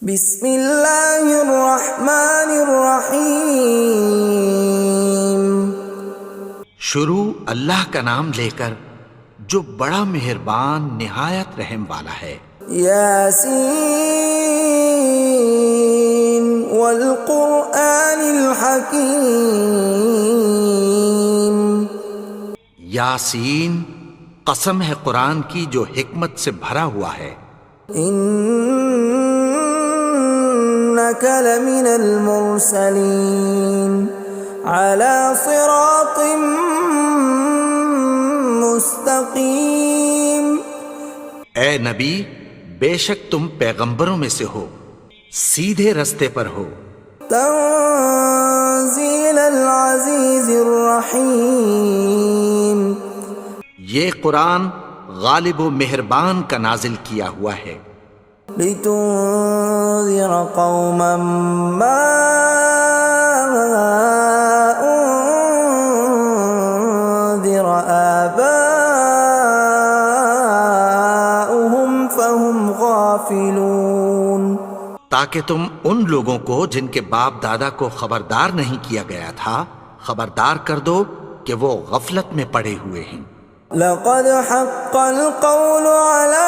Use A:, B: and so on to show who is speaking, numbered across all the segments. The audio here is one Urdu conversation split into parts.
A: بسم اللہ الرحمن الرحیم۔
B: شروع اللہ کا نام لے کر جو بڑا مہربان نہایت رحم والا ہے۔
A: یاسین والقرآن الحکیم۔
B: یاسین، قسم ہے قرآن کی جو حکمت سے بھرا ہوا ہے۔
A: انک لمن المرسلین علی صراط مستقیم۔
B: اے نبی، بے شک تم پیغمبروں میں سے ہو، سیدھے رستے پر ہو۔
A: تنزیل العزیز الرحیم۔
B: یہ قرآن غالب و مہربان کا نازل کیا ہوا ہے۔
A: لتنذر قوما ما انذر آباؤهم فهم غافلون۔
B: تاکہ تم ان لوگوں کو جن کے باپ دادا کو خبردار نہیں کیا گیا تھا خبردار کر دو کہ وہ غفلت میں پڑے ہوئے ہیں۔
A: لقد حق القول على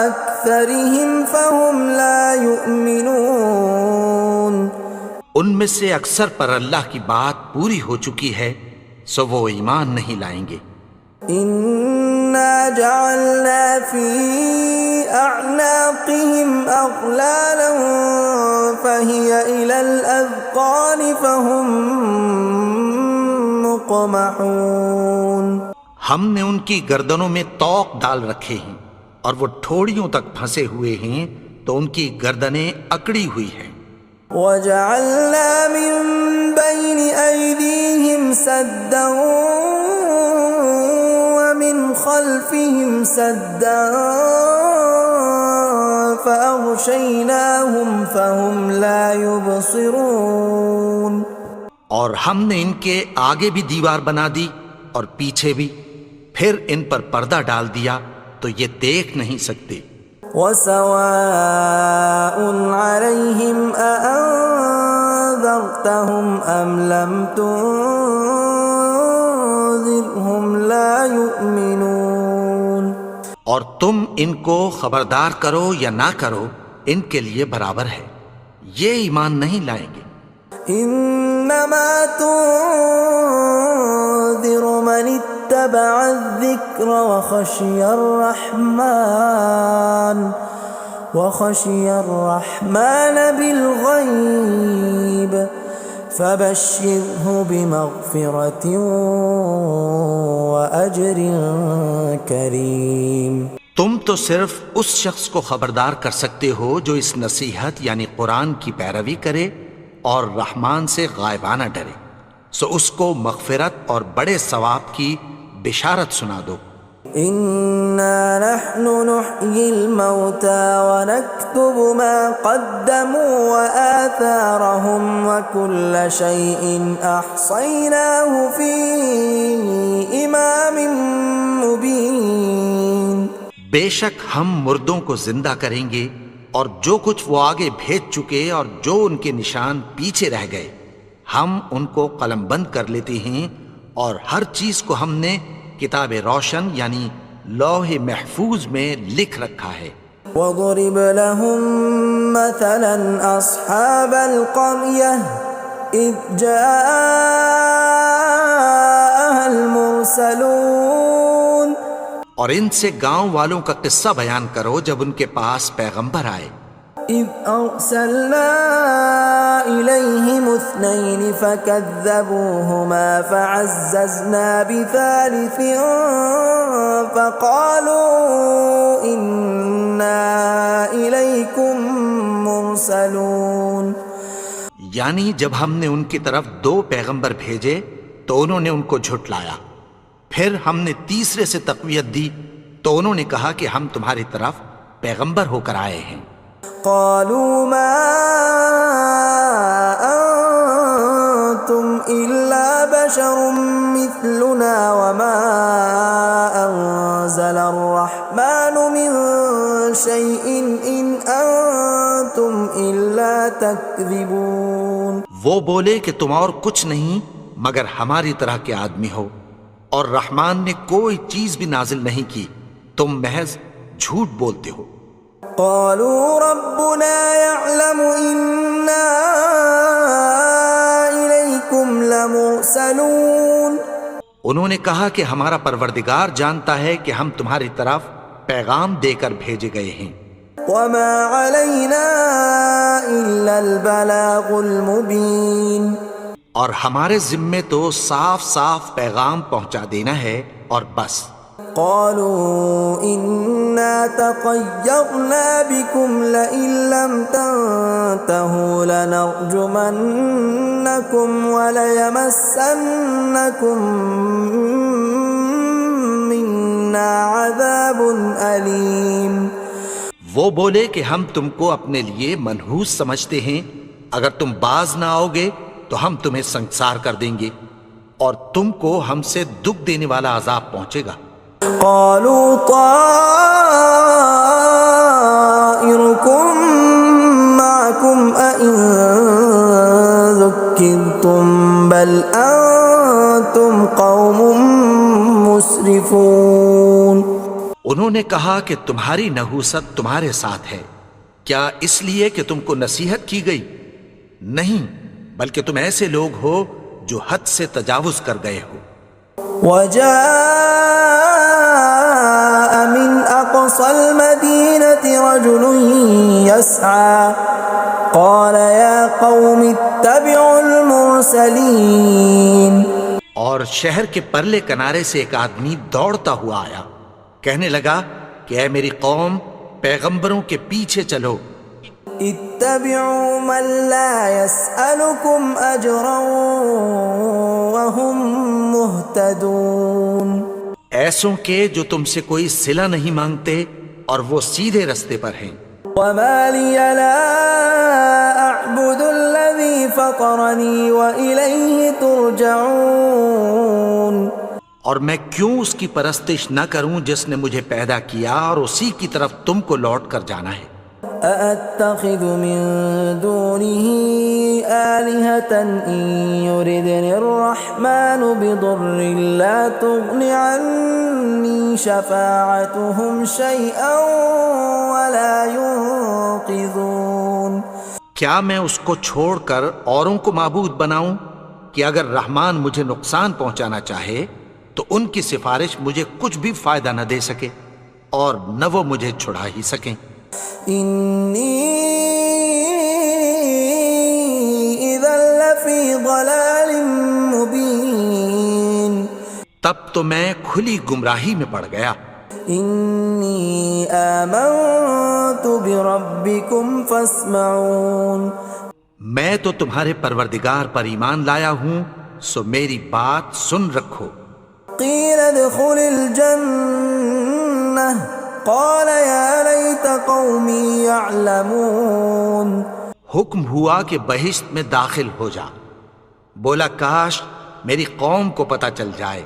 A: أكثرهم فهم لا يؤمنون۔
B: ان میں سے اکثر پر اللہ کی بات پوری ہو چکی ہے سو وہ ایمان نہیں لائیں گے۔
A: إنا جعلنا في أعناقهم أغلالا فهي إلى الأذقان فهم مقمحون۔
B: ہم نے ان کی گردنوں میں طوق ڈال رکھے ہیں اور وہ ٹھوڑیوں تک پھنسے ہوئے ہیں تو ان کی گردنیں اکڑی ہوئی ہیں۔
A: وَجَعَلْنَا مِن بَيْنِ أَيْدِيهِمْ سَدًّا وَمِنْ خَلْفِهِمْ سَدًّا فَأَغْشَيْنَاهُمْ فَهُمْ لَا يُبْصِرُونَ۔
B: اور ہم نے ان کے آگے بھی دیوار بنا دی اور پیچھے بھی، پھر ان پر پردہ ڈال دیا تو یہ دیکھ نہیں سکتے۔
A: وَسَوَاءٌ عَلَيْهِمْ أَأَنذَرْتَهُمْ أَمْ لَمْ تُنذِرْهُمْ لَا يُؤْمِنُونَ۔
B: اور تم ان کو خبردار کرو یا نہ کرو ان کے لیے برابر ہے، یہ ایمان نہیں لائیں گے۔
A: انما تنذر من اتبع الذکر وخشی الرحمن بالغیب فبشرہ بمغفرۃ واجر کریم۔
B: تم تو صرف اس شخص کو خبردار کر سکتے ہو جو اس نصیحت یعنی قرآن کی پیروی کرے اور رحمان سے غائبانہ ڈرے، سو اس کو مغفرت اور بڑے ثواب کی بشارت سنا دو۔
A: اِنَّا نَحْنُ نُحْيِي الْمَوْتَى وَنَكْتُبُ مَا قَدَّمُوا وَآثَارَهُمْ وَكُلَّ شَيْءٍ أَحْصَيْنَاهُ فِي إِمَامٍ مُبِينٍ۔
B: بے شک ہم مردوں کو زندہ کریں گے اور جو کچھ وہ آگے بھیج چکے اور جو ان کے نشان پیچھے رہ گئے ہم ان کو قلم بند کر لیتے ہیں، اور ہر چیز کو ہم نے کتاب روشن یعنی لوح محفوظ میں لکھ رکھا ہے۔
A: وَضُرِبْ لَهُم مَّثَلًا أَصْحَابَ الْقَرْيَةِ إِذْ جَاءَهَا الْمُرْسَلُونَ۔
B: اور ان سے گاؤں والوں کا قصہ بیان کرو جب ان کے پاس پیغمبر آئے۔
A: إِذْ أَرْسَلْنَا إِلَيْهِمُ اثْنَيْنِ فَكَذَّبُوهُمَا فَعَزَّزْنَا بِثَالِثٍ فَقَالُوا إِنَّا إِلَيْكُمْ مُرْسَلُونَ۔
B: یعنی جب ہم نے ان کی طرف دو پیغمبر بھیجے تو انہوں نے ان کو جھٹلایا، پھر ہم نے تیسرے سے تقویت دی تو انہوں نے کہا کہ ہم تمہاری طرف پیغمبر ہو کر آئے ہیں۔
A: قالوا ما أنتم إلا بشر مثلنا وما أنزل الرحمن من شيء إن أنتم إلا تكذبون.
B: وہ بولے کہ تم اور کچھ نہیں مگر ہماری طرح کے آدمی ہو، اور رحمان نے کوئی چیز بھی نازل نہیں کی، تم محض جھوٹ بولتے ہو.
A: قالوا ربنا يعلم إنا إليكم لمرسلون.
B: انہوں نے کہا کہ ہمارا پروردگار جانتا ہے کہ ہم تمہاری طرف پیغام دے کر بھیجے گئے ہیں.
A: وما علينا إلا البلاغ المبين.
B: اور ہمارے ذمے تو صاف صاف پیغام پہنچا دینا ہے اور بس.
A: قالوا إنا تطيرنا بكم لئن لم تنتهوا لنرجمنكم وليمسنكم منا عذاب أليم.
B: وہ بولے کہ ہم تم کو اپنے لیے منحوس سمجھتے ہیں، اگر تم باز نہ آؤ گے تو ہم تمہیں سنسار کر دیں گے اور تم کو ہم سے دکھ دینے والا عذاب پہنچے گا.
A: قالوا طائركم معكم أئن ذكرتم بل أنتم قوم مسرفون.
B: انہوں نے کہا کہ تمہاری نحوست تمہارے ساتھ ہے، کیا اس لیے کہ تم کو نصیحت کی گئی؟ نہیں، بلکہ تم ایسے لوگ ہو جو حد سے تجاوز کر گئے ہو.
A: وجاء من أقصى المدينة رجل يسعى قال يا قوم اتبعوا المرسلين.
B: اور شہر کے پرلے کنارے سے ایک آدمی دوڑتا ہوا آیا، کہنے لگا کہ اے میری قوم، پیغمبروں کے پیچھے چلو.
A: اتبعوا من لا يسألكم أجرا وهم مهتدون.
B: ایسوں کے جو تم سے کوئی صلہ نہیں مانگتے اور وہ سیدھے رستے پر ہیں.
A: وما لي لا أعبد الذي فطرني وإليه ترجعون.
B: اور میں کیوں اس کی پرستش نہ کروں جس نے مجھے پیدا کیا اور اسی کی طرف تم کو لوٹ کر جانا ہے.
A: أأتخذ من دونه آلهة إن يردني الرحمن بضر لا تغن عني شفاعتهم شيئا ولا ينقذون.
B: کیا میں اس کو چھوڑ کر اوروں کو معبود بناؤں کہ اگر رحمان مجھے نقصان پہنچانا چاہے تو ان کی سفارش مجھے کچھ بھی فائدہ نہ دے سکے اور نہ وہ مجھے چھڑا ہی سکیں.
A: إني إذا لفي ضلال مبين.
B: تب تو میں کھلی گمراہی میں پڑ گیا.
A: إني آمنت بربكم فاسمعون.
B: میں تو تمہارے پروردگار پر ایمان لایا ہوں، سو میری بات سن رکھو.
A: قيل ادخل الجنة قال يا ليت قومي يعلمون.
B: حکم ہوا کہ بہشت میں داخل ہو جا. بولا کاش میری قوم کو پتہ چل جائے.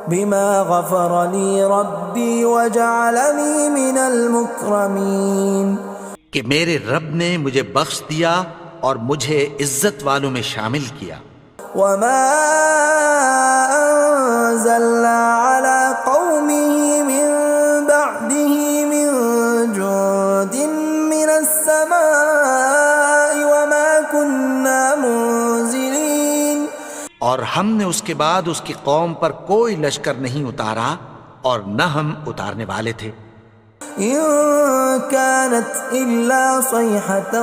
A: بما غفر لي ربي وجعلني من المكرمين.
B: کہ میرے رب نے مجھے بخش دیا اور مجھے عزت والوں میں شامل کیا.
A: وما أنزلنا على قومه من بعده من جند من السماء وما كنا منزلين.
B: اور ہم نے اس کے بعد اس کی قوم پر کوئی لشکر نہیں اتارا اور نہ ہم اتارنے والے تھے.
A: إن كانت إلا صيحة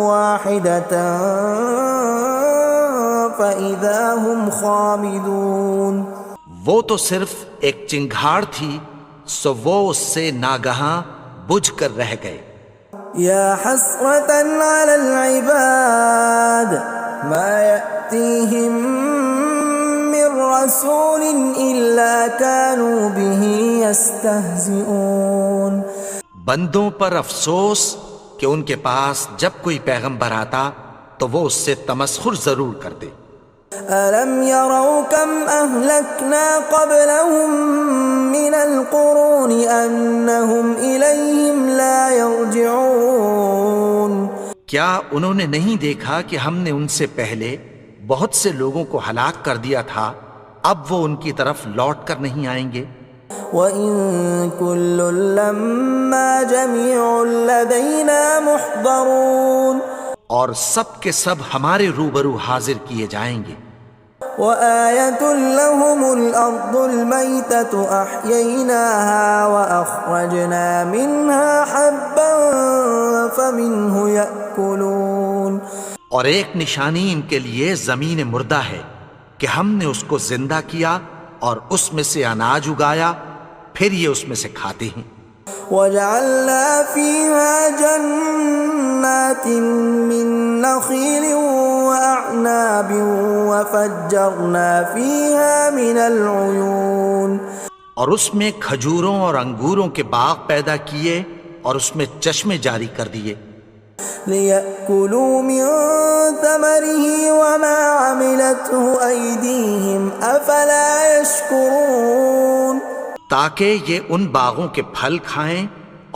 A: واحدة فإذا هم خامدون.
B: وہ تو صرف ایک چنگھاڑ تھی، سو وہ اس سے ناگہاں بجھ کر رہ گئے.
A: يا حسرة على العباد ما يأتيهم من رسول إلا كانوا به يستهزئون.
B: بندوں پر افسوس کہ ان کے پاس جب کوئی پیغمبر آتا تو وہ اس سے تمسخر ضرور کرتے.
A: ألم يروا كم أهلكنا قبلهم من القرون أنهم إليهم لا يرجعون
B: کیا انہوں نے نہیں دیکھا کہ ہم نے ان سے پہلے بہت سے لوگوں کو ہلاک کر دیا تھا، اب وہ ان کی طرف لوٹ کر نہیں آئیں گے؟
A: وَإِن كُلٌّ لَّمَّا جَمِيعٌ لَّدَيْنَا مُحْضَرُونَ
B: اور سب کے سب ہمارے روبرو حاضر کیے جائیں گے۔
A: وَآيَةٌ لَّهُمُ الْأَرْضُ الْمَيْتَةُ أَحْيَيْنَاهَا وَأَخْرَجْنَا مِنْهَا حَبًّا فَمِنْهُ يَأْكُلُونَ
B: اور ایک نشانی ان کے لیے زمین مردہ ہے کہ ہم نے اس کو زندہ کیا اور اس میں سے اناج اگایا، پھر یہ اس میں سے کھاتے ہیں۔
A: وَجَعَلْنَا فِيهَا جَنَّاتٍ مِّن نَّخِيلٍ وَأَعْنَابٍ وَفَجَّرْنَا فِيهَا مِنَ الْعُيُونِ
B: اور اس میں کھجوروں اور انگوروں کے باغ پیدا کیے اور اس میں چشمے جاری کر دیے،
A: لِيَأْكُلُوا مِن ثَمَرِهِ وَمَا عَمِلَتْهُ أَيْدِيهِمْ أَفَلَا يَشْكُرُونَ
B: تاکہ یہ ان باغوں کے پھل کھائیں،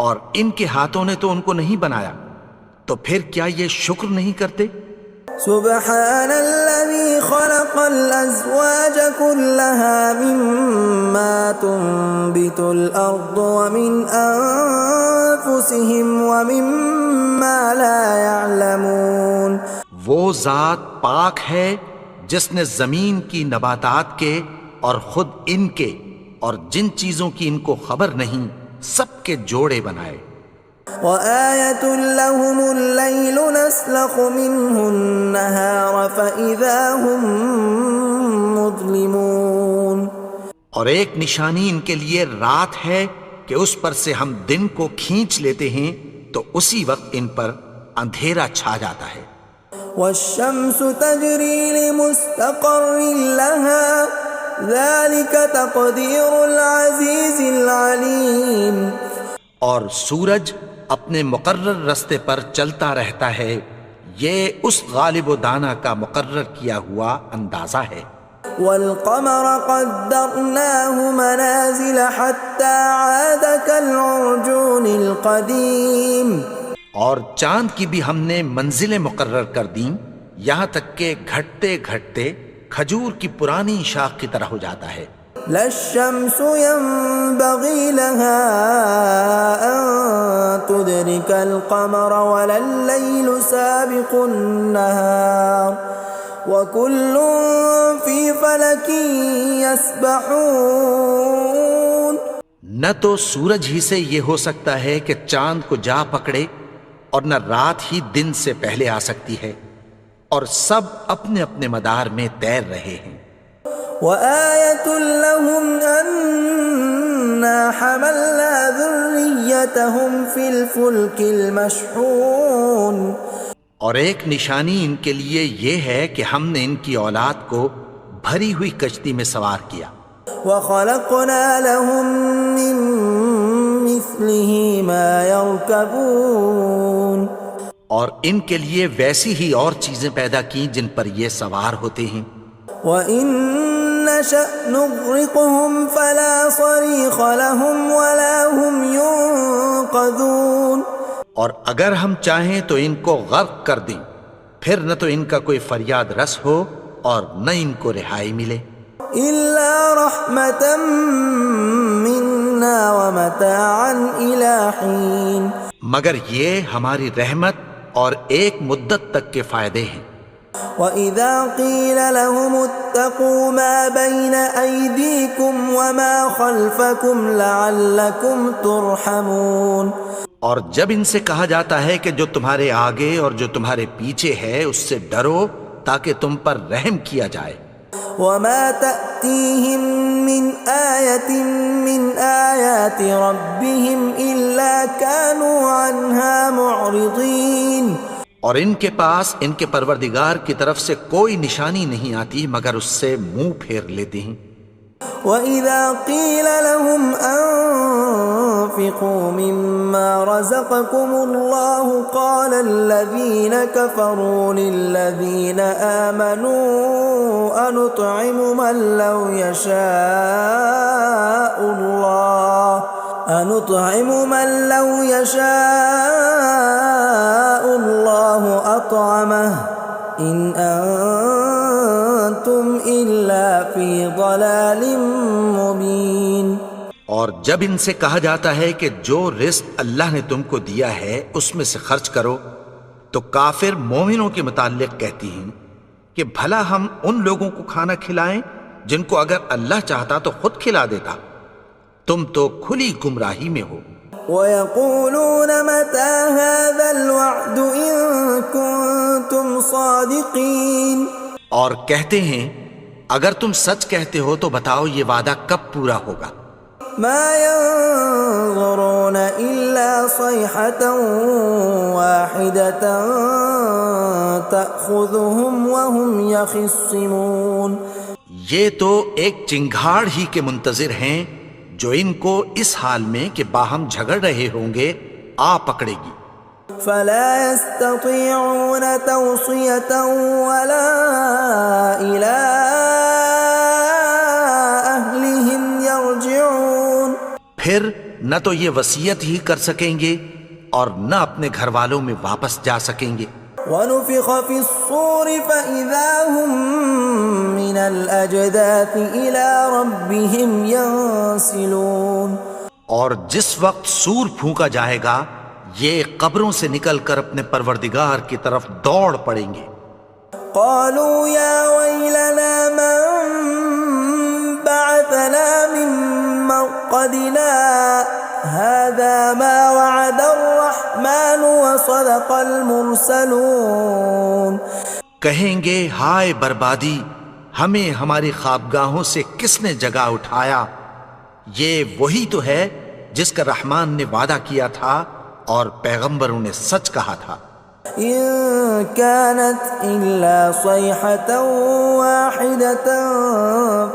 B: اور ان کے ہاتھوں نے تو ان کو نہیں بنایا، تو پھر کیا یہ شکر نہیں کرتے؟
A: سبحان الذي خلق الأزواج كلها مما تنبت الأرض ومن أنفسهم ومما لا يعلمون
B: وہ ذات پاک ہے جس نے زمین کی نباتات کے اور خود ان کے اور جن چیزوں کی ان کو خبر نہیں سب کے جوڑے بنائے۔
A: وَآيَةٌ لَّهُمُ اللَّيْلُ نَسْلَخُ مِنْهُ النَّهَارَ فَإِذَا هُم مُظْلِمُونَ
B: اور ایک نشانی ان کے لیے رات ہے کہ اس پر سے ہم دن کو کھینچ لیتے ہیں تو اسی وقت ان پر اندھیرا چھا جاتا ہے۔
A: وَالشَّمْسُ تَجْرِي لِمُسْتَقَرٍّ لَّهَا ذَلِكَ تَقْدِيرُ الْعَزِيزِ الْعَلِيمِ
B: اور سورج اپنے مقرر رستے پر چلتا رہتا ہے، یہ اس غالب و دانا کا مقرر کیا ہوا اندازہ ہے۔
A: وَالْقَمَرَ قَدَّرْنَاهُ مَنَازِلَ حَتَّى عَادَ كَالْعُرْجُونِ الْقَدِيمِ
B: اور چاند کی بھی ہم نے منزلیں مقرر کر دیں، یہاں تک کہ گھٹتے گھٹتے کھجور کی پرانی شاخ کی طرح ہو جاتا ہے۔
A: لا الشمس ينبغي لها أن تدرك القمر ولا الليل سابق النهار وكل في فلك يسبحون
B: نہ تو سورج ہی سے یہ ہو سکتا ہے کہ چاند کو جا پکڑے، اور نہ رات ہی دن سے پہلے آ سکتی ہے، اور سب اپنے اپنے مدار میں تیر رہے ہیں۔
A: وَآيَةٌ لَّهُمْ أَنَّا حَمَلْنَا ذُرِّيَّتَهُمْ فِي الْفُلْكِ الْمَشْحُونِ
B: اور ایک نشانی ان کے لیے یہ ہے کہ ہم نے ان کی اولاد کو بھری ہوئی کشتی میں سوار کیا۔
A: وَخَلَقْنَا لَهُم مِّن مِّثْلِهِ مَا يَرْكَبُونَ
B: اور ان کے لیے ویسی ہی اور چیزیں پیدا کی جن پر یہ سوار ہوتے ہیں۔
A: وَإِن نَّشَأْ نُغْرِقْهُمْ فَلَا صَرِيخَ لَهُمْ وَلَا هُمْ يُنقَذُونَ
B: اور اگر ہم چاہیں تو ان کو غرق کر دیں، پھر نہ تو ان کا کوئی فریاد رس ہو اور نہ ان کو رہائی ملے۔
A: إِلَّا رَحْمَةً مِّنَّا وَمَتَاعًا إِلَىٰ حِينٍ
B: مگر یہ ہماری رحمت اور ایک مدت تک کے فائدے ہیں۔
A: وَإِذَا قِيلَ لَهُمُ اتَّقُوا مَا بَيْنَ أَيْدِيكُمْ وَمَا خَلْفَكُمْ لَعَلَّكُمْ تُرْحَمُونَ
B: اور جب ان سے کہا جاتا ہے کہ جو تمہارے آگے اور جو تمہارے پیچھے ہے اس سے ڈرو تاکہ تم پر رحم کیا جائے۔
A: وَمَا تَأْتِيهِم مِّنْ آيَةٍ مِّنْ آيَاتِ رَبِّهِمْ إِلَّا كَانُوا عَنْهَا مُعْرِضِينَ
B: اور ان کے پاس ان کے پروردگار کی طرف سے کوئی نشانی نہیں آتی مگر اس سے منہ پھیر لیتے ہیں۔
A: وَإِذَا قِيلَ لَهُمْ وأنفقوا مما رزقكم الله قال الذين كفروا للذين آمنوا أنطعم من لو يشاء الله أطعمه إن أنتم إلا في ضلال مبين۔
B: اور جب ان سے کہا جاتا ہے کہ جو رزق اللہ نے تم کو دیا ہے اس میں سے خرچ کرو، تو کافر مومنوں کے متعلق کہتی ہیں کہ بھلا ہم ان لوگوں کو کھانا کھلائیں جن کو اگر اللہ چاہتا تو خود کھلا دیتا، تم تو کھلی گمراہی میں ہو۔
A: وَيَقُولُونَ مَتَى هَذَا الْوَعْدُ إِن كُنتُمْ صَادِقِينَ،
B: اور کہتے ہیں اگر تم سچ کہتے ہو تو بتاؤ یہ وعدہ کب پورا ہوگا۔
A: مَا يَنظُرُونَ إِلَّا صَيْحَةً وَاحِدَةً تَأْخُذُهُمْ وَهُمْ يَخِصِّمُونَ،
B: یہ تو ایک چنگھاڑ ہی کے منتظر ہیں جو ان کو اس حال میں کہ باہم جھگڑ رہے ہوں گے آ پکڑے گی۔
A: فَلَا يَسْتَطِيعُونَ تَوْصِيَةً وَلَا إِلَىٰ أَهْلِهِمْ يَرْجِعُونَ،
B: پھر نہ تو یہ وصیت ہی کر سکیں گے اور نہ اپنے گھر والوں میں واپس جا سکیں گے۔
A: وَنُفِخَ فِي الصُّورِ فَإِذَا هُم مِّنَ الْأَجْدَاثِ إِلَىٰ رَبِّهِمْ يَنسِلُونَ،
B: اور جس وقت سور پھونکا جائے گا یہ قبروں سے نکل کر اپنے پروردگار کی طرف دوڑ پڑیں گے۔
A: قالوا يا ويلنا من بعثنا من مرقدنا هذا ما وعد الرحمن وصدق المرسلون،
B: کہیں گے ہائے بربادی، ہمیں ہماری خوابگاہوں سے کس نے جگا اٹھایا، یہ وہی تو ہے جس کا رحمان نے وعدہ کیا تھا اور پیغمبروں نے سچ کہا تھا۔
A: إن كانت إلا صيحة واحدة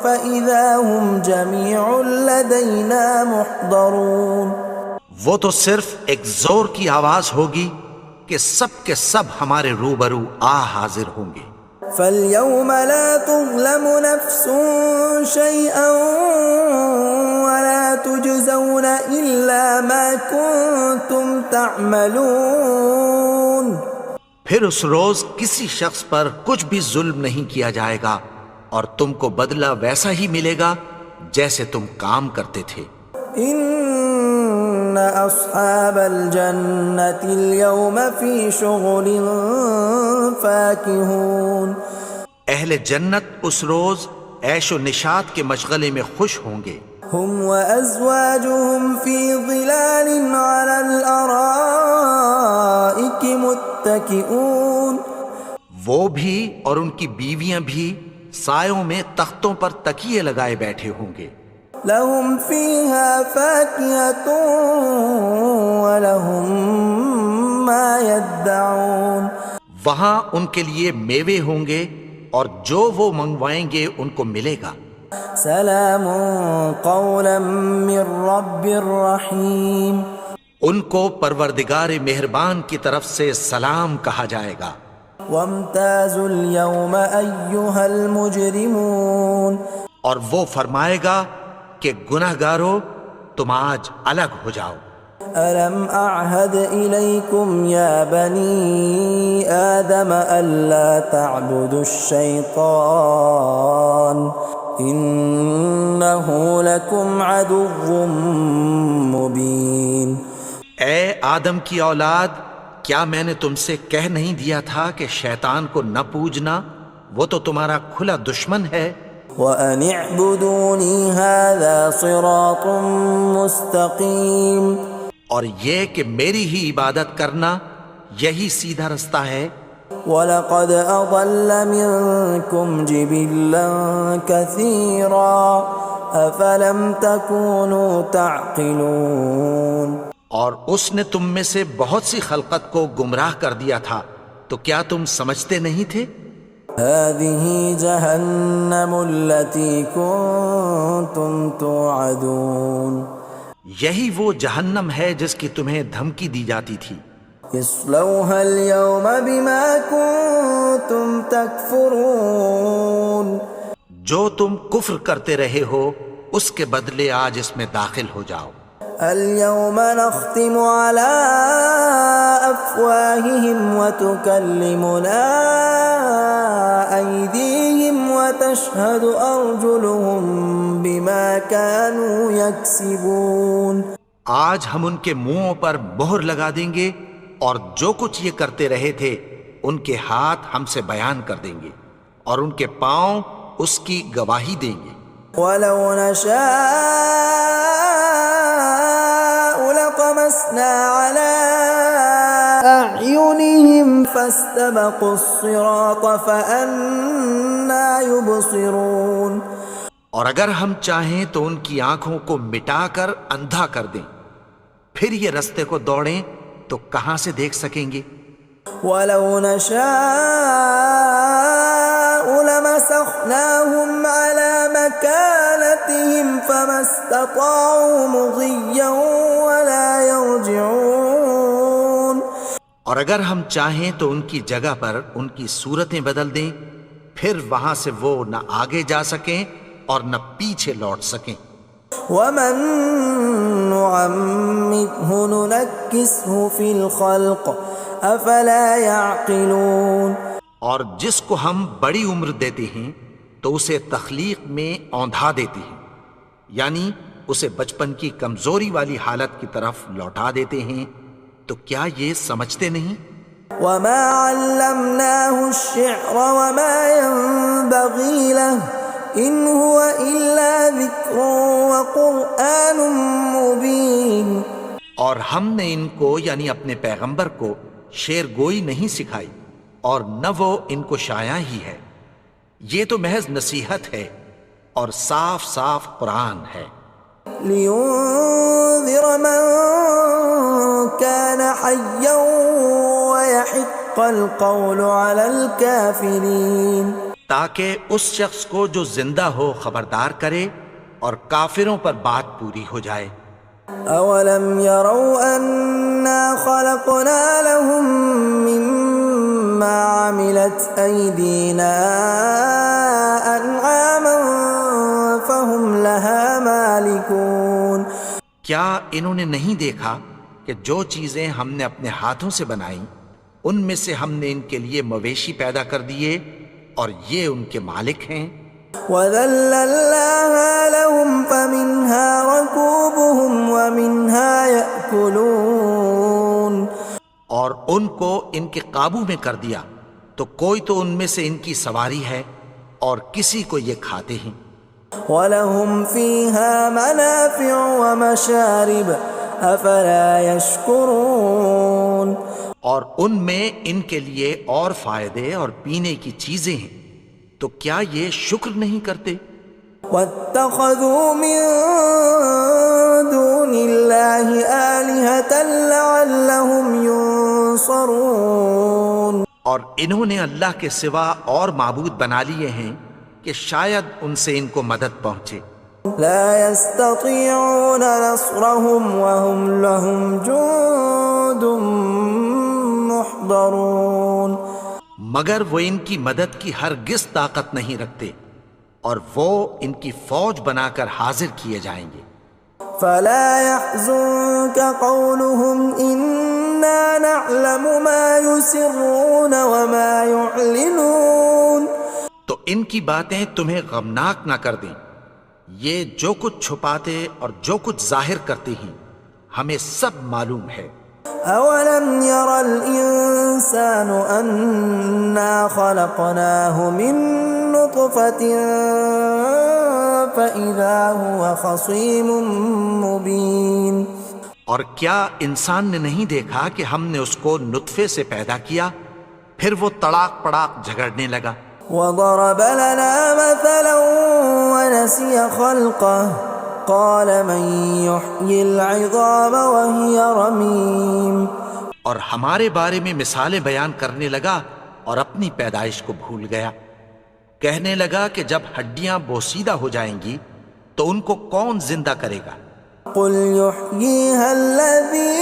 A: فإذا هم جميع لدينا محضرون،
B: وہ تو صرف ایک زور کی آواز ہوگی کہ سب کے سب ہمارے روبرو آ حاضر ہوں گے۔
A: فاليوم لا تظلم نفس شيئا ولا تجزون إلا ما كنتم تعملون،
B: پھر اس روز کسی شخص پر کچھ بھی ظلم نہیں کیا جائے گا اور تم کو بدلہ ویسا ہی ملے گا جیسے تم کام کرتے تھے۔
A: ان اصحاب الجنة اليوم في شغل فاكهون، اہل
B: جنت اس روز عیش و نشاط کے مشغلے میں خوش ہوں گے۔
A: هم وازواجهم في ظلال على الارائك متكئون،
B: وہ بھی اور ان کی بیویاں بھی سایوں میں تختوں پر تکیے لگائے بیٹھے ہوں گے۔
A: لهم فيها فاكهة ولهم ما يدعون،
B: وہاں ان کے لیے میوے ہوں گے اور جو وہ منگوائیں گے ان کو ملے گا۔
A: سلام قولا من رب رحیم،
B: ان کو پروردگار مہربان کی طرف سے سلام کہا جائے گا۔
A: وامتازوا اليوم ایھا المجرمون،
B: اور وہ فرمائے گا کہ گنہگارو تم آج الگ ہو جاؤ۔
A: ألم أعهد إليكم يا بني آدم ألا تعبدوا الشيطان إنه لكم عدو مبين۔
B: اے آدم کی اولاد، کیا میں نے تم سے کہہ نہیں دیا تھا کہ شیطان کو نہ پوجنا، وہ تو تمہارا کھلا دشمن ہے۔
A: وَأَنِ اعْبُدُونِي هَذَا صِرَاطٌ مُسْتَقِيمٌ،
B: اور یہ کہ میری ہی عبادت کرنا یہی سیدھا رستہ ہے۔
A: وَلَقَدْ أَضَلَّ مِنْكُمْ جِبِلًّا كَثِيرًا أَفَلَمْ تَكُونُوا تَعْقِلُونَ،
B: اور اس نے تم میں سے بہت سی خلقت کو گمراہ کر دیا تھا، تو کیا تم سمجھتے نہیں تھے؟
A: هَذِهِ جَهَنَّمُ الَّتِي كُنْتُمْ تُوعَدُونَ،
B: یہی وہ جہنم ہے جس کی تمہیں دھمکی دی جاتی تھی.
A: اصلوها اليوم بما كنتم تكفرون.
B: جو تم کفر کرتے رہے ہو اس کے بدلے آج اس میں داخل ہو جاؤ.
A: اليوم نختم على أفواههم وتكلمنا أيديهم وتشهد أرجلهم بما كانوا يكسبون.
B: آج ہم ان کے منہوں پر مہر لگا دیں گے اور جو کچھ یہ کرتے رہے تھے ان کے ہاتھ ہم سے بیان کر دیں گے اور ان کے پاؤں اس کی گواہی دیں گے.
A: ولو نشاء لطمسنا على أعينهم فاستبقوا الصراط فأنى يبصرون.
B: اور اگر ہم چاہیں تو ان کی آنکھوں کو مٹا کر اندھا کر دیں، پھر یہ رستے کو دوڑیں تو کہاں سے دیکھ سکیں گے.
A: ولو نشاء لمسخناهم على مكانتهم فما استطاعوا مضيا ولا يرجعون.
B: اور اگر ہم چاہیں تو ان کی جگہ پر ان کی صورتیں بدل دیں، پھر وہاں سے وہ نہ آگے جا سکیں اور نہ پیچھے لوٹ سکیں.
A: ومن نعمره ننكسه في الخلق افلا يعقلون.
B: اور جس کو ہم بڑی عمر دیتے ہیں تو اسے تخلیق میں اوندھا دیتے ہیں، یعنی اسے بچپن کی کمزوری والی حالت کی طرف لوٹا دیتے ہیں. تو کیا یہ سمجھتے نہیں؟
A: وما علمناه الشعر وما ينبغي له ان هو الا ذکر وقرآن مبین.
B: اور ہم نے ان کو یعنی اپنے پیغمبر کو شعر گوئی نہیں سکھائی اور نہ وہ ان کو شایع ہی ہے، یہ تو محض نصیحت ہے اور صاف صاف قرآن ہے.
A: لینذر من كان حیا ويحق القول على الكافرین.
B: تاکہ اس شخص کو جو زندہ ہو خبردار کرے اور کافروں پر بات پوری ہو جائے.
A: اولم يروا انا خلقنا لهم مما عملت ايدينا انعاما فهم لها مالكون.
B: کیا انہوں نے نہیں دیکھا کہ جو چیزیں ہم نے اپنے ہاتھوں سے بنائیں ان میں سے ہم نے ان کے لیے مویشی پیدا کر دیے اور یہ ان کے مالک ہیں.
A: وَذَلَّلْنَاهَا لَهُمْ فَمِنْهَا رَكُوبُهُمْ وَمِنْهَا يَأْكُلُونَ.
B: اور ان کو ان کے قابو میں کر دیا تو کوئی تو ان میں سے ان کی سواری ہے اور کسی کو یہ کھاتے ہیں.
A: وَلَهُمْ فِيهَا مَنَافِعُ وَمَشَارِبُ أَفَلَا يَشْكُرُونَ.
B: اور ان میں ان کے لیے اور فائدے اور پینے کی چیزیں ہیں، تو کیا یہ شکر نہیں کرتے؟
A: وَاتَّخَذُوا مِن دُونِ اللَّهِ آلِهَةً لَعَلَّهُمْ يُنصَرُونَ.
B: اور انہوں نے اللہ کے سوا اور معبود بنا لیے ہیں کہ شاید ان سے ان کو مدد پہنچے.
A: لا يستطيعون نصرهم وهم لهم جند محضرون.
B: مگر وہ ان کی مدد کی ہرگز طاقت نہیں رکھتے اور وہ ان کی فوج بنا کر حاضر کیے جائیں گے.
A: فلا يحزنك قولهم إنا نعلم ما يسرون وما يعلنون.
B: تو ان کی باتیں تمہیں غمناک نہ کر دیں، یہ جو کچھ چھپاتے اور جو کچھ ظاہر کرتے ہیں ہمیں سب معلوم ہے.
A: اولم ير الانسان انا خلقناه من نطفة فاذا هو خصيم مبين.
B: اور کیا انسان نے نہیں دیکھا کہ ہم نے اس کو نطفے سے پیدا کیا پھر وہ تڑاک پڑاک جھگڑنے لگا.
A: وضرب لنا مثلا ونسي خلقه قال من يحيي العظام وهي رميم.
B: اور ہمارے بارے میں مثالیں بیان کرنے لگا اور اپنی پیدائش کو بھول گیا. کہنے لگا کہ جب ہڈیاں بوسیدہ ہو جائیں گی تو ان کو کون زندہ کرے گا
A: قل يحييها الذي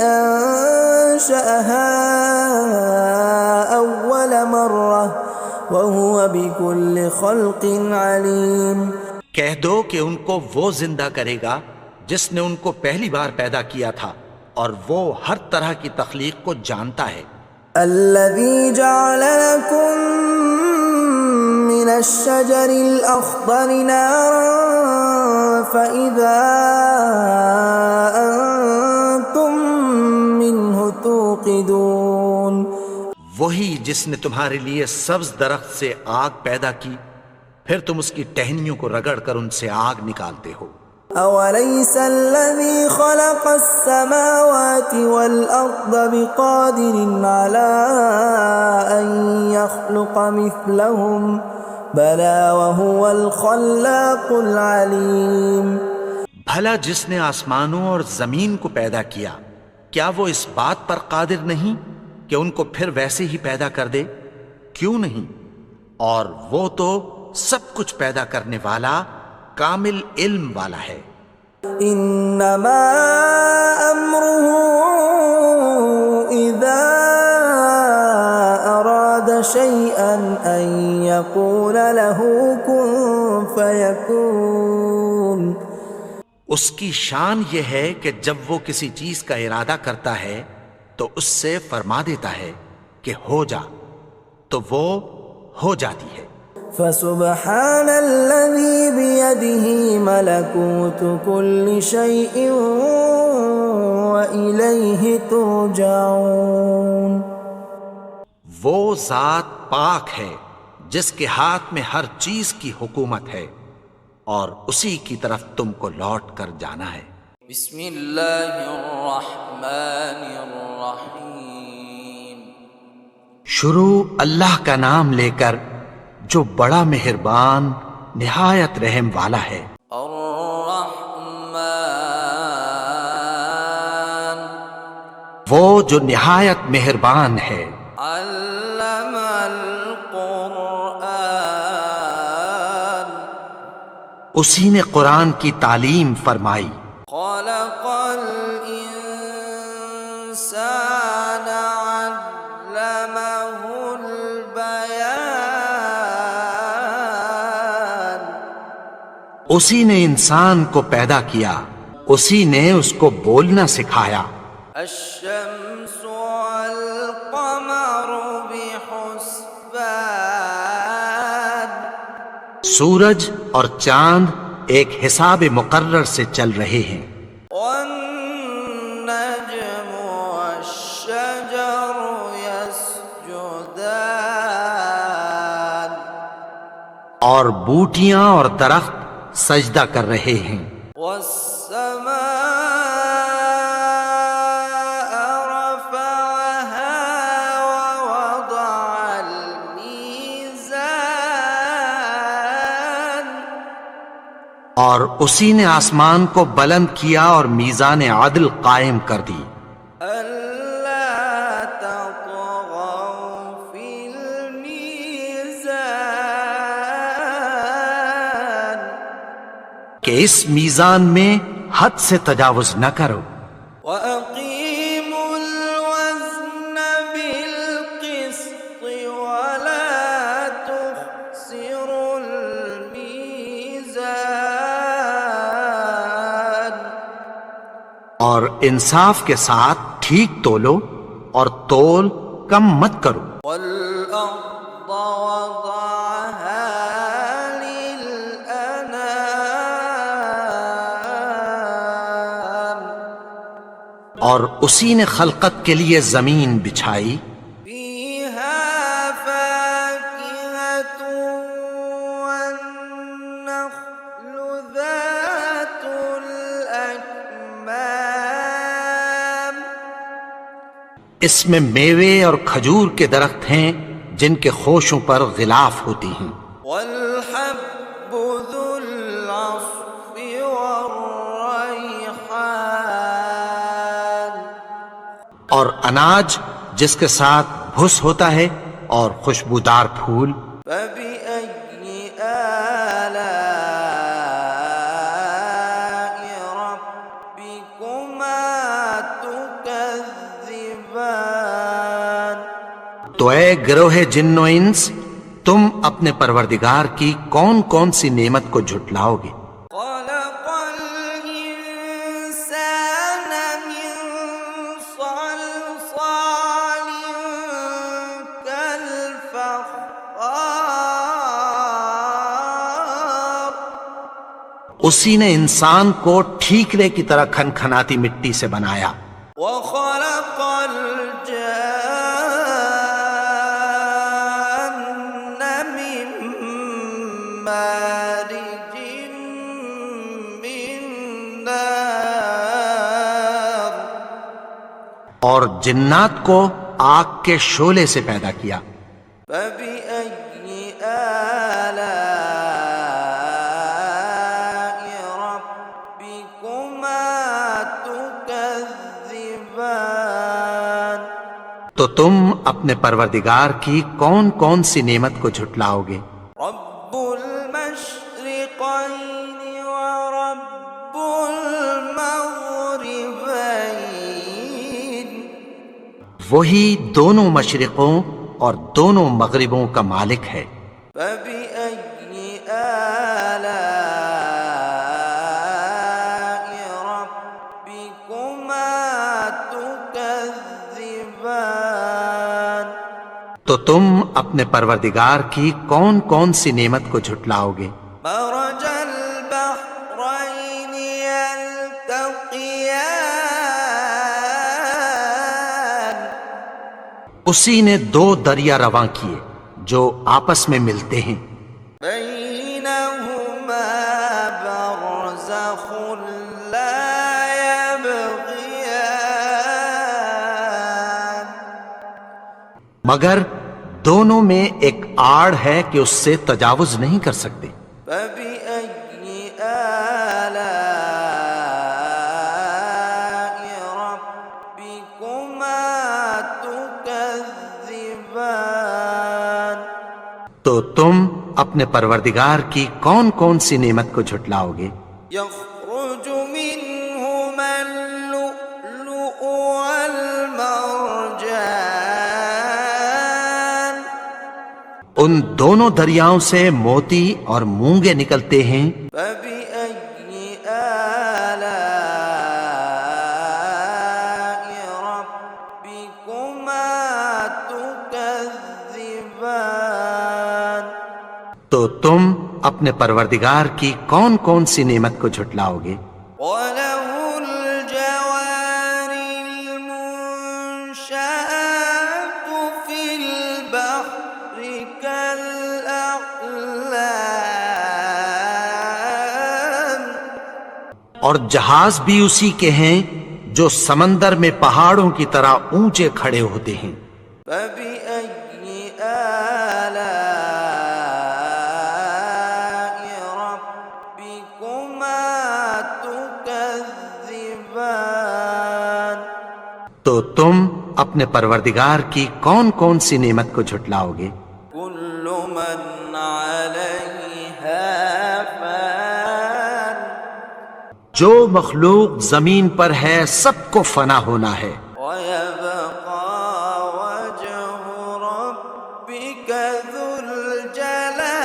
A: أنشأها أول مرة وهو بكل خلق عليم۔
B: کہہ دو کہ ان کو وہ زندہ کرے گا جس نے ان کو پہلی بار پیدا کیا تھا، اور وہ ہر طرح کی تخلیق کو جانتا ہے۔
A: الذي جعل لكم من الشجر الأخضر نارا فإذا أنتم منه توقدون۔
B: وہی جس نے تمہارے لیے سبز درخت سے آگ پیدا کی، پھر تم اس کی ٹہنیوں کو رگڑ کر ان سے آگ نکالتے ہو۔
A: أوليس الذي خلق السماوات والأرض بقادر على أن يخلق مثلهم بلى وهو الخلاق العليم۔
B: بھلا جس نے آسمانوں اور زمین کو پیدا کیا، کیا وہ اس بات پر قادر نہیں کہ ان کو پھر ویسے ہی پیدا کر دے؟ کیوں نہیں؟ اور وہ تو سب کچھ پیدا کرنے والا، کامل علم والا ہے۔
A: انما امره اذا اراد شيئا ان يقول له كن فيكون۔
B: اس کی شان یہ ہے کہ جب وہ کسی چیز کا ارادہ کرتا ہے تو اس سے فرما دیتا ہے کہ ہو جا، تو وہ ہو جاتی ہے۔
A: فسبحان الذي بيده ملكوت كل شيء وإليه ترجعون۔
B: وہ ذات پاک ہے جس کے ہاتھ میں ہر چیز کی حکومت ہے، اور اسی کی طرف تم کو لوٹ کر جانا ہے۔
A: بسم اللہ الرحمن الرحیم۔
B: شروع اللہ کا نام لے کر جو بڑا مہربان نہایت رحم والا ہے۔
A: الرحمن،
B: وہ جو نہایت مہربان ہے۔
A: علم القرآن،
B: اسی نے قرآن کی تعلیم فرمائی۔
A: خلق الانسان علمه البیان،
B: اسی نے انسان کو پیدا کیا، اسی نے اس کو بولنا سکھایا۔
A: الشمس والقمر بحسبان،
B: سورج اور چاند ایک حساب مقرر سے چل رہے ہیں۔
A: والنجم والشجر يسجدان،
B: اور بوٹیاں اور درخت سجدہ کر رہے ہیں۔
A: والسماء رفعها ووضع الميزان،
B: اور اسی نے آسمان کو بلند کیا اور میزان عدل قائم کر دی۔
A: ألا تطغوا في الميزان،
B: کہ اس میزان میں حد سے تجاوز نہ کرو۔
A: وأقيموا الوزن بالقسط ولا تخسروا الميزان،
B: اور انصاف کے ساتھ ٹھیک تولو اور تول کم مت کرو۔
A: والأرض وضعها للأنام،
B: اور اسی نے خلقت کے لیے زمین بچھائی،
A: فيها فاكهة والنخل ذات الأكمام،
B: اس میں میوے اور کھجور کے درخت ہیں جن کے خوشوں پر غلاف ہوتی ہیں،
A: والحب ذو العصف والريحان،
B: اور اناج جس کے ساتھ بھس ہوتا ہے اور خوشبودار پھول۔
A: فبأي آلاء
B: تو اے گروہ جن و انس، تم اپنے پروردگار کی کون کون سی نعمت کو جھٹلاؤ گے؟
A: خلق الإنسان من صلصال كالفخار
B: اسی نے انسان کو ٹھیکرے کی طرح کھنکھناتی مٹی سے بنایا،
A: وخلق الجان من مارج من نار
B: اور جنات کو آگ کے شعلے سے پیدا کیا۔
A: فبأي آلاء ربكما تكذبان
B: تو تم اپنے پروردگار کی کون کون سی نعمت کو جھٹلاؤ گے؟
A: رب المشرقين ورب المغربين
B: وہی دونوں مشرقوں اور دونوں مغربوں کا مالک ہے۔
A: فبأي آلاء ربكما تكذبان
B: تو تم اپنے پروردگار کی کون کون سی نعمت کو جھٹلاؤ گے؟
A: مرج البحرين يلتقيان
B: اسی نے دو دریا رواں کیے جو آپس میں ملتے ہیں،
A: بينهما برزخ لا يبغيان
B: مگر دونوں میں ایک آڑ ہے کہ اس سے تجاوز نہیں کر سکتے۔
A: فبأي آلاء ربكما تكذبان
B: تو تم اپنے پروردگار کی کون کون سی نعمت کو جھٹلاؤ گے؟
A: يخرج منهما اللؤلؤ والمرجان
B: ان دونوں دریاؤں سے موتی اور مونگے نکلتے ہیں۔
A: فبأي آلاء ربكما تكذبان
B: تو تم اپنے پروردگار کی کون کون سی نعمت کو جھٹلاؤ گے؟
A: وله الجوار المنشآت في البحر كالأعلام
B: اور جہاز بھی اسی کے ہیں جو سمندر میں پہاڑوں کی طرح اونچے کھڑے ہوتے ہیں۔
A: فبأي آلاء ربكما تكذبان
B: تو تم اپنے پروردگار کی کون کون سی نعمت کو جھٹلاؤ گے؟
A: كل من عليها فان
B: جو مخلوق زمین پر ہے سب کو فنا ہونا ہے،
A: ويبقى وجه ربك ذو الجلال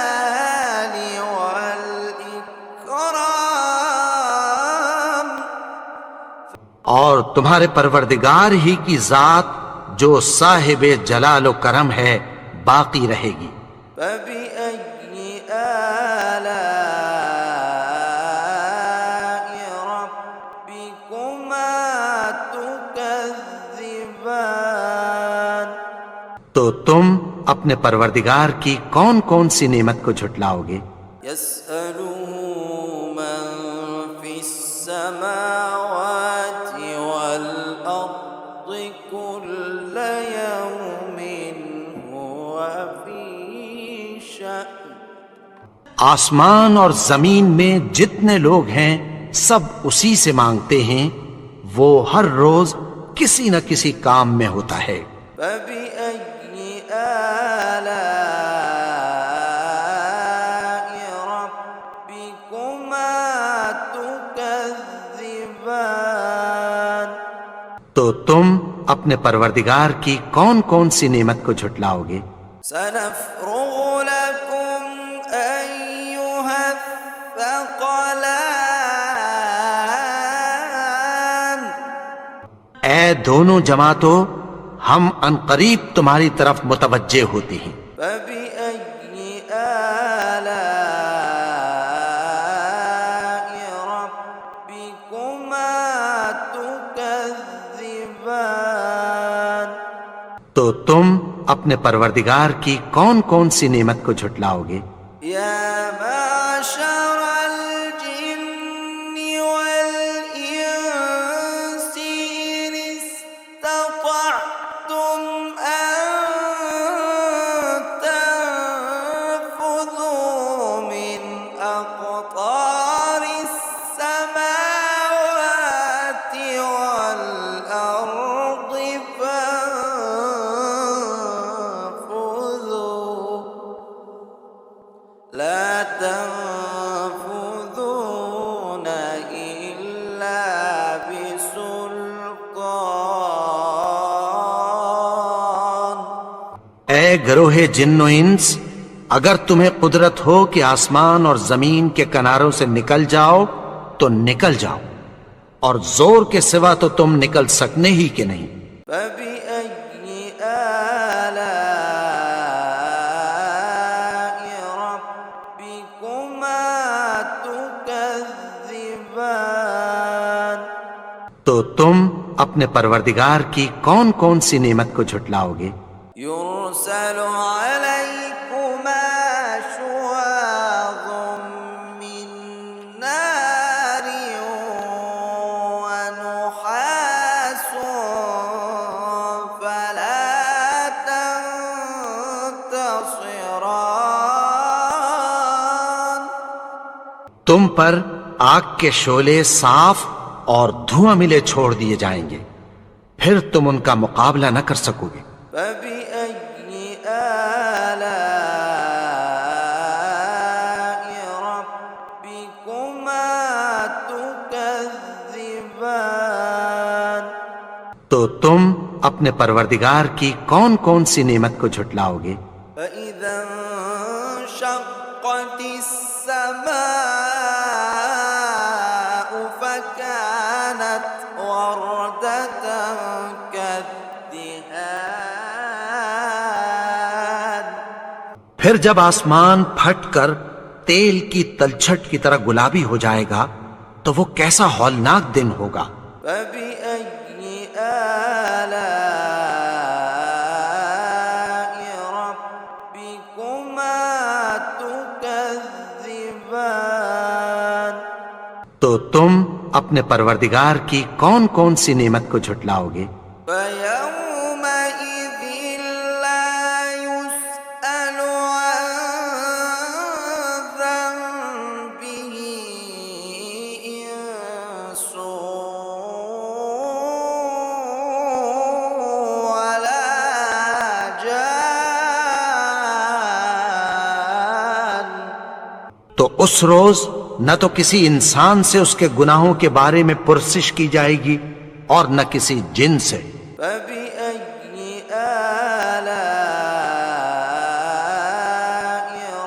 A: والإكرام
B: اور تمہارے پروردگار ہی کی ذات جو صاحب جلال و کرم ہے باقی رہے گی۔
A: فبأي آلاء ربكما تكذبان
B: تو تم اپنے پروردگار کی کون کون سی نعمت کو جھٹلاؤ گے؟
A: يسأله من في السماوات والأرض كل يوم هو في شأن
B: آسمان اور زمین میں جتنے لوگ ہیں سب اسی سے مانگتے ہیں، وہ ہر روز کسی نہ کسی کام میں ہوتا ہے۔
A: فبأي آلاء ربكما تكذبان
B: تو تو تم اپنے پروردگار کی کون کون سی نعمت کو جھٹلاؤ گے؟
A: سنفرغ لكم أيها الثقلان
B: اے دونوں جماعتوں، ہم عنقریب تمہاری طرف متوجہ ہوتے ہیں۔
A: فبأي آلاء ربكما تكذبان
B: تو تم اپنے پروردگار کی کون کون سی نعمت کو جھٹلاؤ گے؟
A: يا معشر الجن والإنس إن استطعتم أن تنفذوا من أقطار السماوات والأرض فانفذوا لا تنفذون إلا بسلطان
B: اے گروہ جن و انس، اگر تمہیں قدرت ہو کہ آسمان اور زمین کے کناروں سے نکل جاؤ تو نکل جاؤ، اور زور کے سوا تو تم نکل سکنے ہی کہ نہیں۔
A: فبأي آلاء ربكما تكذبان
B: تو تم اپنے پروردگار کی کون کون سی نعمت کو جھٹلاؤ گے؟
A: يرسل عليكما شواظ من نار ونحاس فلا تنتصران
B: تم پر آگ کے شعلے صاف اور دھواں ملے چھوڑ دیے جائیں گے، پھر تم ان کا مقابلہ نہ کر سکو گے۔
A: فبأي آلاء ربكما تكذبان
B: تو تم اپنے پروردگار کی کون کون سی نعمت کو جھٹلاؤ گے؟
A: فإذا انشقت السماء فكانت وردة كالدهان
B: پھر جب آسمان پھٹ کر تیل کی تلچھٹ کی طرح گلابی ہو جائے گا تو وہ کیسا ہولناک دن ہوگا۔
A: فبأي آلاء ربكما تكذبان
B: تو تم اپنے پروردگار کی کون کون سی نعمت کو جھٹلاؤ گے؟
A: فيومئذ لا يسأل عن ذنبه إنس ولا جان
B: تو اس روز نہ تو کسی انسان سے اس کے گناہوں کے بارے میں پرسش کی جائے گی اور نہ کسی جن سے۔
A: فبأي آلاء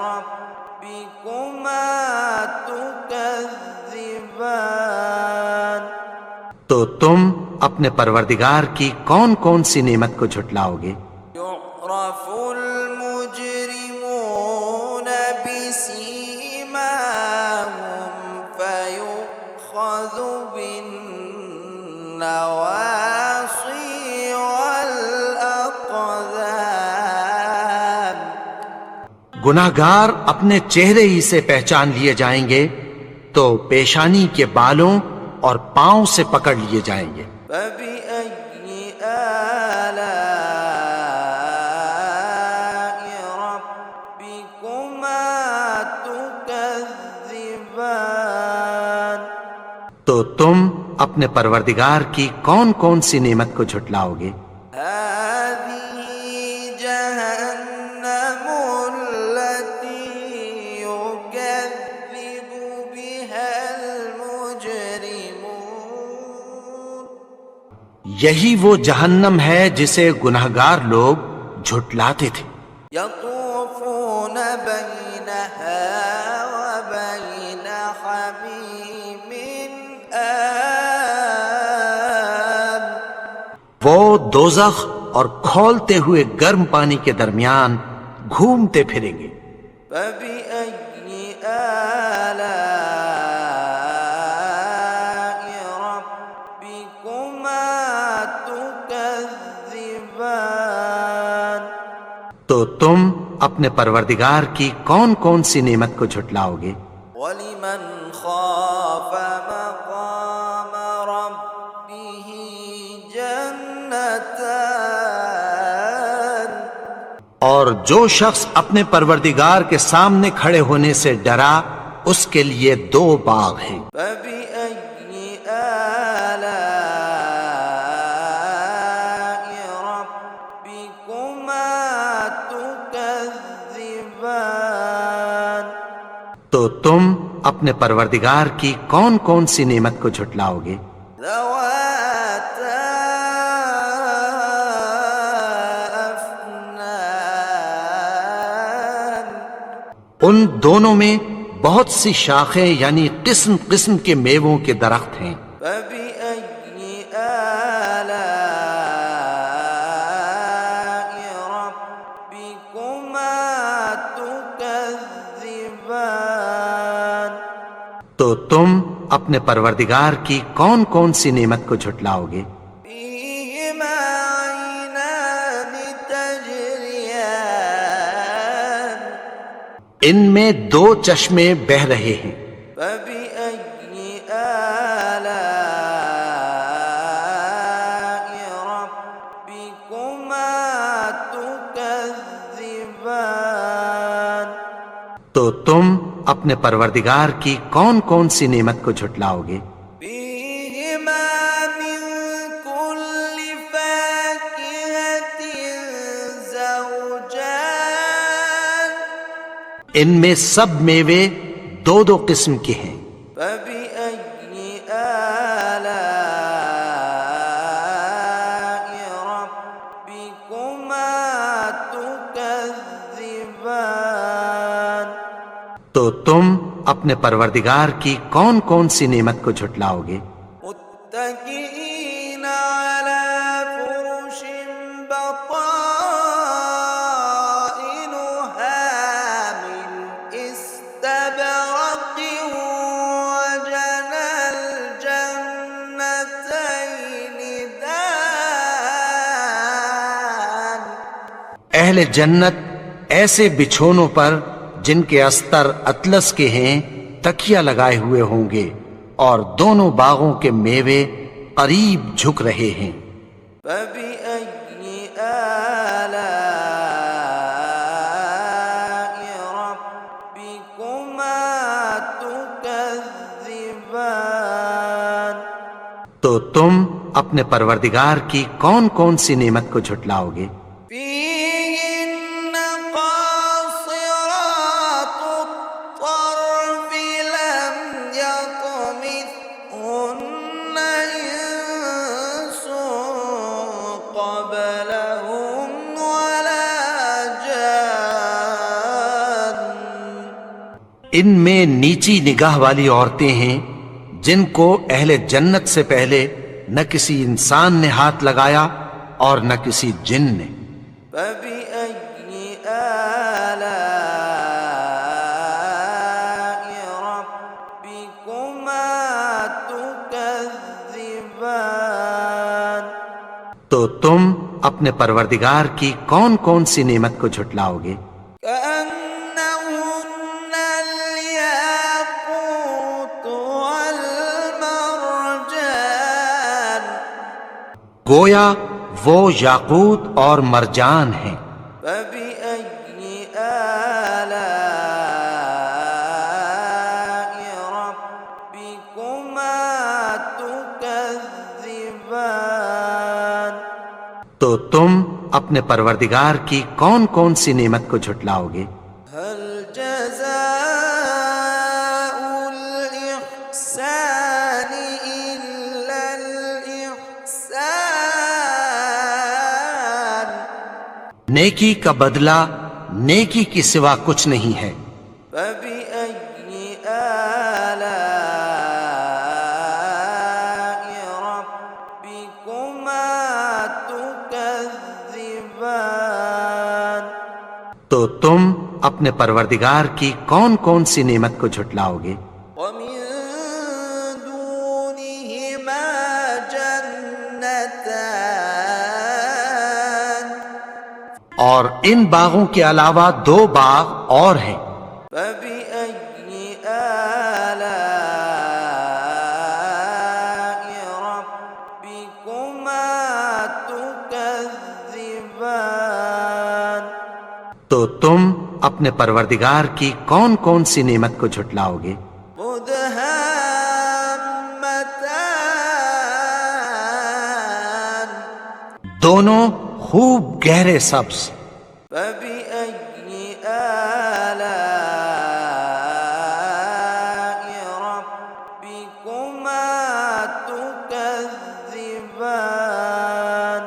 A: ربكما تكذبان
B: تو تم اپنے پروردگار کی کون کون سی نعمت کو جھٹلاؤ گے؟
A: يعرف المجرمون بسيماهم فيؤخذ بالنواصي والأقدام
B: گناہگار اپنے چہرے ہی سے پہچان لیے جائیں گے تو پیشانی کے بالوں اور پاؤں سے پکڑ لیے جائیں گے۔
A: فبأي آلاء ربكما تكذبان
B: تو تم اپنے پروردگار کی کون کون سی نعمت کو جھٹلاؤ گے؟
A: هذه جهنم التي يكذب بها المجرمون
B: یہی وہ جہنم ہے جسے گنہگار لوگ جھٹلاتے تھے۔
A: يطوفون بينها وبين حميم آن
B: وہ دوزخ اور کھولتے ہوئے گرم پانی کے درمیان گھومتے پھریں گے۔
A: فبأي آلاء ربكما تكذبان
B: تو تم اپنے پروردگار کی کون کون سی نعمت کو جھٹلاؤ گے؟
A: ولمن خاف مقام ربه جنتان
B: اور جو شخص اپنے پروردگار کے سامنے کھڑے ہونے سے ڈرا اس کے لیے 2 باغ ہیں۔
A: فبأي آلاء ربكما تكذبان
B: تو تم اپنے پروردگار کی کون کون سی نعمت کو جھٹلاؤ گے؟
A: ذواتا أفنان
B: ان دونوں میں بہت سی شاخیں یعنی قسم قسم کے میووں کے درخت ہیں۔
A: فبأي آلاء ربكما تكذبان
B: تو تم اپنے پروردگار کی کون کون سی نعمت کو جھٹلاؤ گے؟
A: فيهما عينان تجريان
B: ان میں 2 چشمے بہہ رہے ہیں۔
A: فبأي آلاء ربكما تكذبان
B: تو تم اپنے پروردگار کی کون کون سی نعمت کو جھٹلاؤ گے؟
A: فيهما من كل فاكهة زوجان
B: ان میں سب میوے 2 قسم کے ہیں۔
A: فبأي آلاء ربكما تكذبان
B: تو تم اپنے پروردگار کی کون کون سی نعمت کو جھٹلاؤ گے؟
A: متكئين على فرش بطائنها من استبرق وجنى الجنتين دان
B: اہل جنت ایسے بچھونوں پر جن کے استر اطلس کے ہیں تکیہ لگائے ہوئے ہوں گے اور دونوں باغوں کے میوے قریب جھک رہے ہیں۔
A: فبأي آلاء ربكما تكذبان
B: تو تم اپنے پروردگار کی کون کون سی نعمت کو جھٹلاؤ گے؟
A: فيهن قاصرات الطرف لم يطمثهن إنس قبلهم ولا جان
B: ان میں نیچی نگاہ والی عورتیں ہیں جن کو اہل جنت سے پہلے نہ کسی انسان نے ہاتھ لگایا اور نہ کسی جن نے۔
A: فبأي آلاء ربكما تكذبان
B: تو تم اپنے پروردگار کی کون کون سی نعمت کو جھٹلاؤ گے؟
A: كأنهن الياقوت والمرجان
B: گویا وہ یاقوت اور مرجان ہیں۔
A: فبأي آلاء ربكما تكذبان
B: تو تم اپنے پروردگار کی کون کون سی نعمت کو جھٹلاؤ گے؟
A: هل جزاء الإحسان إلا الإحسان
B: نیکی کا بدلہ نیکی کی سوا کچھ نہیں ہے۔
A: فبأي آلاء ربكما تكذبان؟
B: تو تم اپنے پروردگار کی کون کون سی نعمت کو جھٹلاؤ گے؟
A: ومن دونهما جنتان
B: اور ان باغوں کے علاوہ دو باغ اور ہیں۔
A: فبأي آلاء ربكما تكذبان؟
B: تو تم اپنے پروردگار کی کون کون سی نعمت کو جھٹلاؤ گے؟
A: مدهامتان
B: دونوں خوب گہرے سبز۔
A: فبأي آلاء ربكما تكذبان؟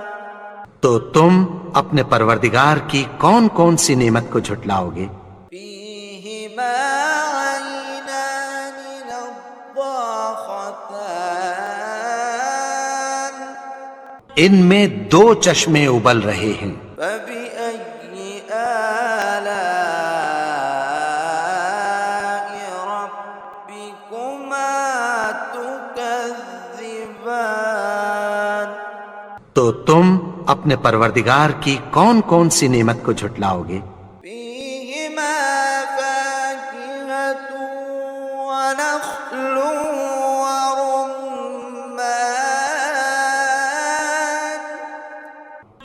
B: تو تم اپنے پروردگار کی کون کون سی نعمت کو جھٹلاؤ گے؟
A: فيهما عينان نضاختان
B: ان میں دو چشمے ابل رہے ہیں۔
A: فبأي آلاء ربكما تكذبان؟
B: تو تم اپنے پروردگار کی کون کون سی نعمت کو جھٹلاؤ گے؟
A: فيهما فاكهة ونخل ورمان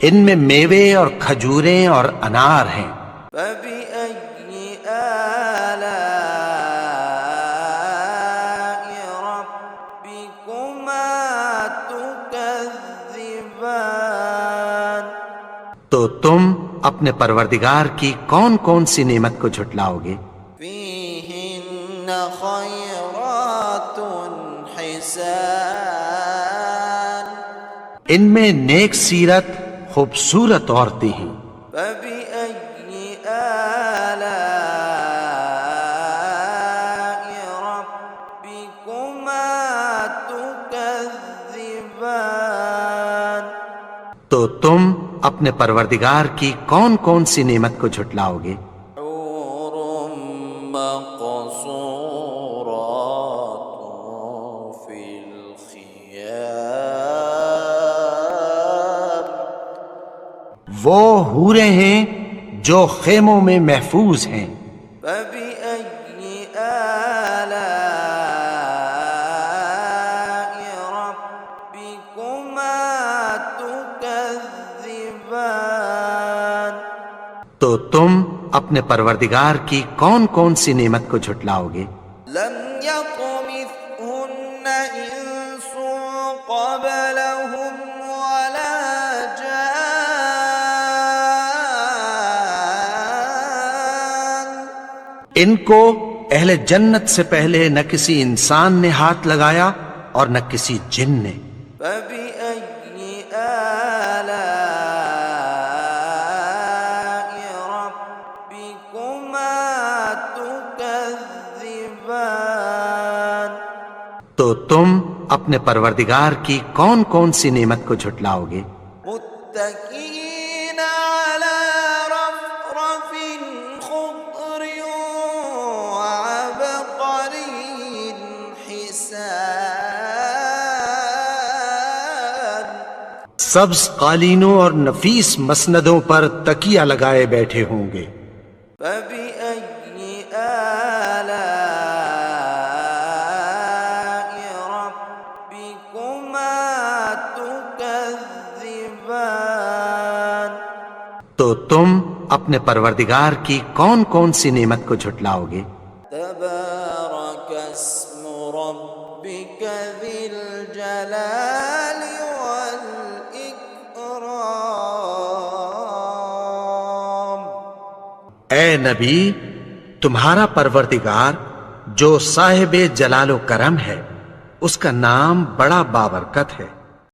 B: ان میں میوے اور کھجوریں اور انار ہیں۔
A: فبأي آلاء ربكما تكذبان؟
B: تو تم اپنے پروردگار کی کون کون سی نعمت کو جھٹلاؤ گے؟
A: فيهن خيرات حسان
B: ان میں نیک سیرت خوبصورت عورتیں ہیں۔
A: فبأي آلاء ربكما تكذبان؟
B: تو تم اپنے پروردگار کی کون کون سی نعمت کو جھٹلاؤ گے؟
A: حور مقصورات في الخيام
B: وہ حوریں ہیں جو خیموں میں محفوظ ہیں۔
A: فبأي آلاء ربكما تكذبان؟
B: تو تم اپنے پروردگار کی کون کون سی نعمت کو جھٹلاؤ گے؟
A: لم يطمثهن إنس قبلهم ولا جان
B: ان کو اہل جنت سے پہلے نہ کسی انسان نے ہاتھ لگایا اور نہ کسی جن نے۔
A: فبأي آلاء ربكما تكذبان؟
B: تو تم اپنے پروردگار کی کون کون سی نعمت کو جھٹلاؤ گے؟
A: متكئين على رفرف خضر وعبقري حسان
B: سبز قالینوں اور نفیس مسندوں پر تکیہ لگائے بیٹھے ہوں گے۔
A: فبأي آلاء ربكما تكذبان؟
B: تو تم اپنے پروردگار کی کون کون سی نعمت کو جھٹلاؤ گے؟
A: تبارك اسم ربك ذي الجلال والإكرام
B: اے نبی، تمہارا پروردگار جو صاحب جلال و کرم ہے، اس کا نام بڑا بابرکت ہے۔